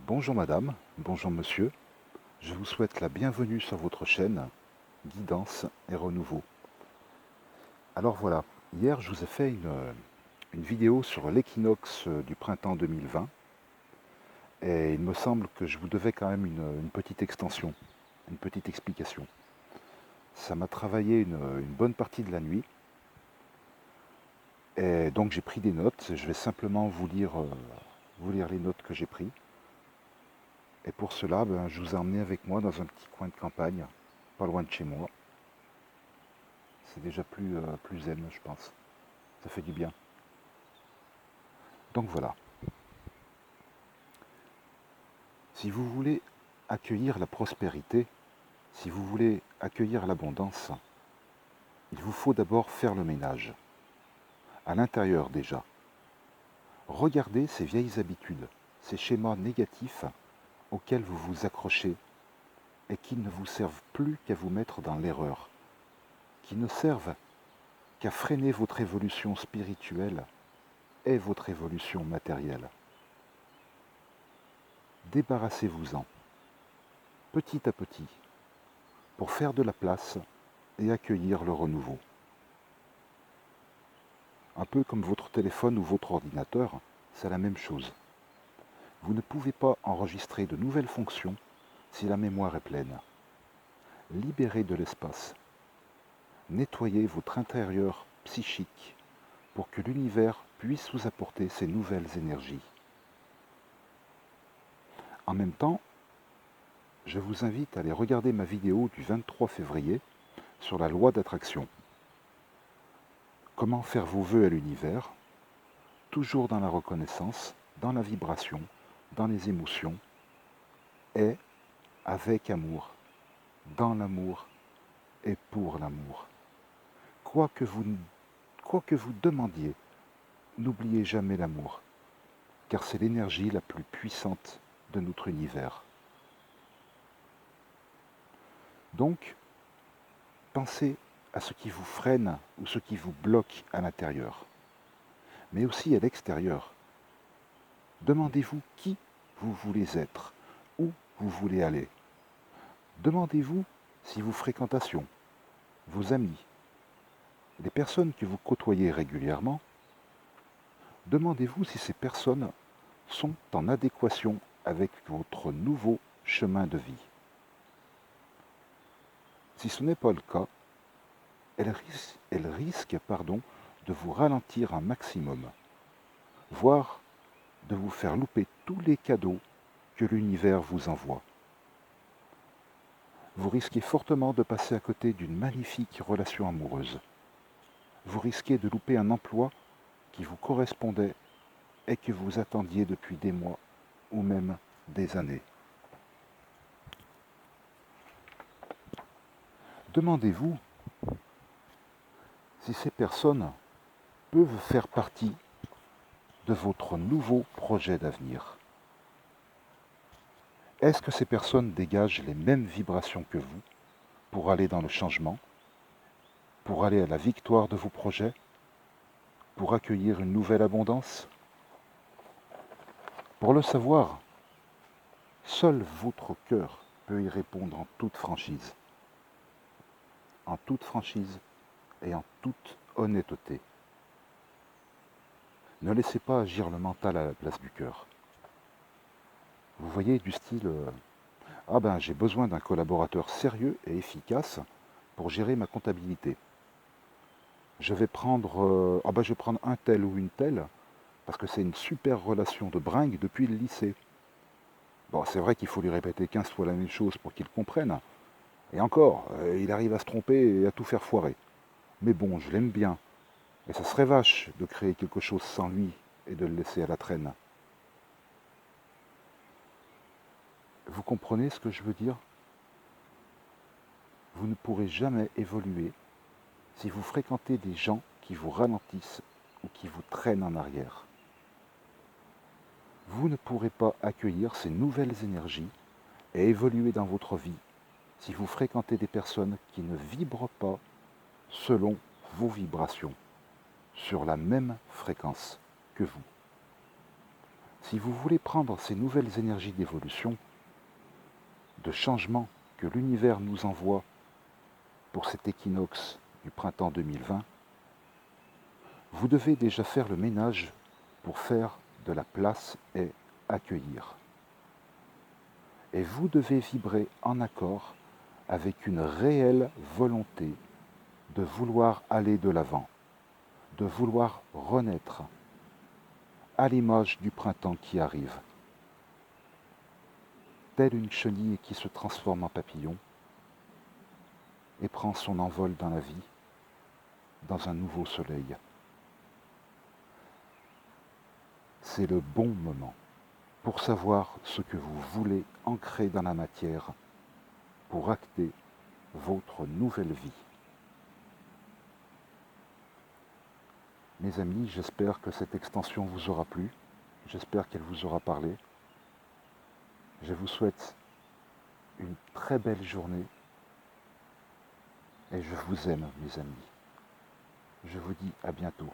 Bonjour madame, bonjour monsieur, je vous souhaite la bienvenue sur votre chaîne Guidance et Renouveau. Alors voilà, hier je vous ai fait une vidéo sur l'équinoxe du printemps 2020 et il me semble que je vous devais quand même une petite extension, une petite explication. Ça m'a travaillé une bonne partie de la nuit et donc j'ai pris des notes. Je vais simplement vous lire les notes que j'ai prises. Et pour cela, je vous ai emmené avec moi dans un petit coin de campagne, pas loin de chez moi. C'est déjà plus zen, je pense. Ça fait du bien. Donc voilà. Si vous voulez accueillir la prospérité, si vous voulez accueillir l'abondance, il vous faut d'abord faire le ménage. À l'intérieur déjà. Regardez ces vieilles habitudes, ces schémas négatifs auxquels vous vous accrochez et qui ne vous servent plus qu'à vous mettre dans l'erreur, qui ne servent qu'à freiner votre évolution spirituelle et votre évolution matérielle. Débarrassez-vous-en, petit à petit, pour faire de la place et accueillir le renouveau. Un peu comme votre téléphone ou votre ordinateur, c'est la même chose. Vous ne pouvez pas enregistrer de nouvelles fonctions si la mémoire est pleine. Libérez de l'espace. Nettoyez votre intérieur psychique pour que l'univers puisse vous apporter ces nouvelles énergies. En même temps, je vous invite à aller regarder ma vidéo du 23 février sur la loi d'attraction. Comment faire vos vœux à l'univers, toujours dans la reconnaissance, dans la vibration, dans les émotions, et avec amour, dans l'amour et pour l'amour. Quoi que vous demandiez, n'oubliez jamais l'amour, car c'est l'énergie la plus puissante de notre univers. Donc, pensez à ce qui vous freine ou ce qui vous bloque à l'intérieur, mais aussi à l'extérieur. Demandez-vous qui vous voulez être, où vous voulez aller. Demandez-vous si vos fréquentations, vos amis, les personnes que vous côtoyez régulièrement, demandez-vous si ces personnes sont en adéquation avec votre nouveau chemin de vie. Si ce n'est pas le cas, elles risquent de vous ralentir un maximum, voire de vous faire louper tous les cadeaux que l'univers vous envoie. Vous risquez fortement de passer à côté d'une magnifique relation amoureuse. Vous risquez de louper un emploi qui vous correspondait et que vous attendiez depuis des mois ou même des années. Demandez-vous si ces personnes peuvent faire partie de votre nouveau projet d'avenir. Est-ce que ces personnes dégagent les mêmes vibrations que vous pour aller dans le changement, pour aller à la victoire de vos projets, pour accueillir une nouvelle abondance? Pour le savoir, seul votre cœur peut y répondre en toute franchise et en toute honnêteté. Ne laissez pas agir le mental à la place du cœur. Vous voyez, du style j'ai besoin d'un collaborateur sérieux et efficace pour gérer ma comptabilité. Je vais prendre je vais prendre un tel ou une telle parce que c'est une super relation de bringue depuis le lycée. Bon, c'est vrai qu'il faut lui répéter 15 fois la même chose pour qu'il comprenne. Et encore, il arrive à se tromper et à tout faire foirer. Mais bon, je l'aime bien. Et ça serait vache de créer quelque chose sans lui et de le laisser à la traîne. Vous comprenez ce que je veux dire? Vous ne pourrez jamais évoluer si vous fréquentez des gens qui vous ralentissent ou qui vous traînent en arrière. Vous ne pourrez pas accueillir ces nouvelles énergies et évoluer dans votre vie si vous fréquentez des personnes qui ne vibrent pas selon vos vibrations, sur la même fréquence que vous. Si vous voulez prendre ces nouvelles énergies d'évolution, de changement que l'univers nous envoie pour cet équinoxe du printemps 2020, vous devez déjà faire le ménage pour faire de la place et accueillir. Et vous devez vibrer en accord avec une réelle volonté de vouloir aller de l'avant, de vouloir renaître à l'image du printemps qui arrive, telle une chenille qui se transforme en papillon et prend son envol dans la vie, dans un nouveau soleil. C'est le bon moment pour savoir ce que vous voulez ancrer dans la matière pour acter votre nouvelle vie. Mes amis, j'espère que cette extension vous aura plu, j'espère qu'elle vous aura parlé. Je vous souhaite une très belle journée et je vous aime, mes amis. Je vous dis à bientôt.